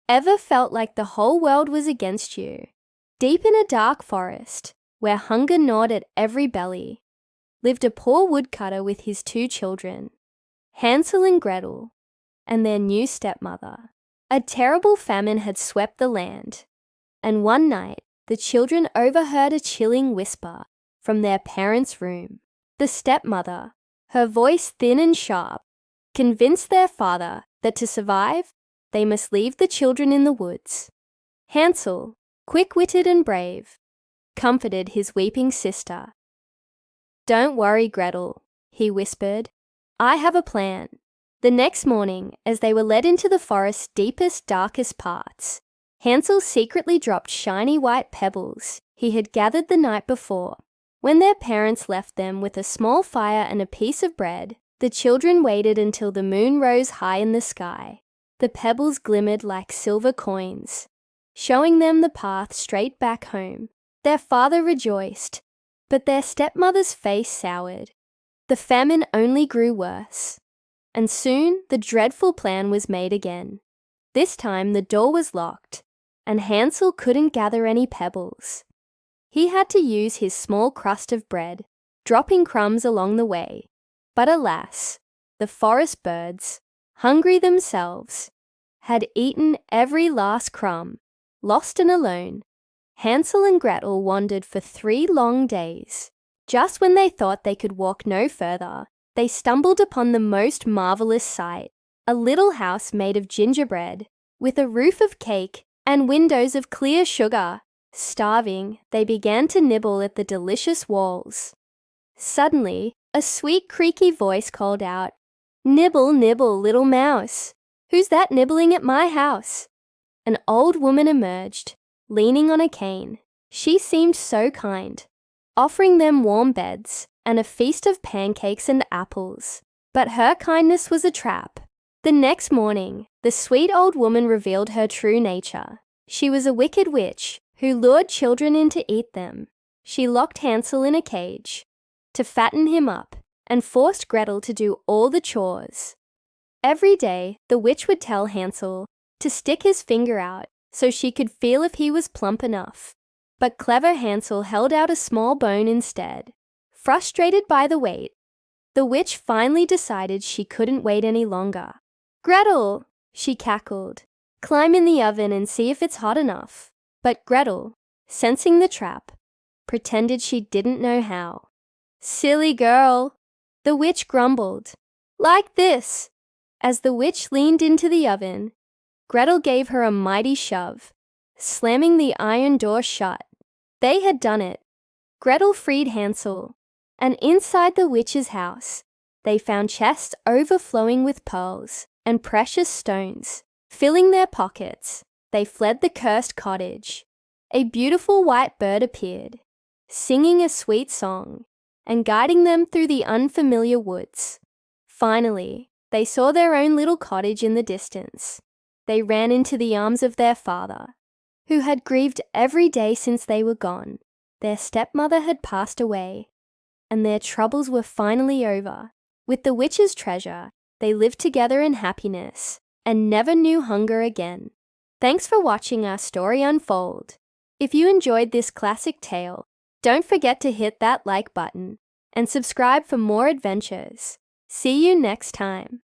Ever felt like the whole world was against you? Deep in a dark forest, where hunger gnawed at every belly, lived a poor woodcutter with his 2 children, Hansel and Gretel, and their new stepmother. A terrible famine had swept the land, and one night the children overheard a chilling whisper from their parents' room. The stepmother, her voice thin and sharp, convinced their father that to survive, they must leave the children in the woods. Hansel, quick-witted and brave, comforted his weeping sister. "Don't worry, Gretel," he whispered. "I have a plan." The next morning, as they were led into the forest's deepest, darkest parts, Hansel secretly dropped shiny white pebbles he had gathered the night before. When their parents left them with a small fire and a piece of bread, the children waited until the moon rose high in the sky. The pebbles glimmered like silver coins, showing them the path straight back home. Their father rejoiced, but their stepmother's face soured. The famine only grew worse, and soon the dreadful plan was made again. This time the door was locked, and Hansel couldn't gather any pebbles. He had to use his small crust of bread, dropping crumbs along the way. But alas, the forest birds, hungry themselves, had eaten every last crumb. Lost and alone, Hansel and Gretel wandered for 3 long days. Just when they thought they could walk no further, they stumbled upon the most marvelous sight, a little house made of gingerbread, with a roof of cake and windows of clear sugar. Starving, they began to nibble at the delicious walls. Suddenly, a sweet, creaky voice called out, "Nibble, nibble, little mouse. Who's that nibbling at my house?" An old woman emerged, leaning on a cane. She seemed so kind, offering them warm beds and a feast of pancakes and apples. But her kindness was a trap. The next morning, the sweet old woman revealed her true nature. She was a wicked witch who lured children in to eat them. She locked Hansel in a cage to fatten him up and forced Gretel to do all the chores. Every day, the witch would tell Hansel to stick his finger out so she could feel if he was plump enough. But clever Hansel held out a small bone instead. Frustrated by the wait, the witch finally decided she couldn't wait any longer. "Gretel," she cackled, "climb in the oven and see if it's hot enough." But Gretel, sensing the trap, pretended she didn't know how. "Silly girl," the witch grumbled. "Like this." As the witch leaned into the oven, Gretel gave her a mighty shove, slamming the iron door shut. They had done it. Gretel freed Hansel, and inside the witch's house, they found chests overflowing with pearls and precious stones. Filling their pockets, they fled the cursed cottage. A beautiful white bird appeared, singing a sweet song and guiding them through the unfamiliar woods. Finally, they saw their own little cottage in the distance. They ran into the arms of their father, who had grieved every day since they were gone. Their stepmother had passed away, and their troubles were finally over. With the witch's treasure, they lived together in happiness and never knew hunger again. Thanks for watching our story unfold. If you enjoyed this classic tale, don't forget to hit that like button and subscribe for more adventures. See you next time.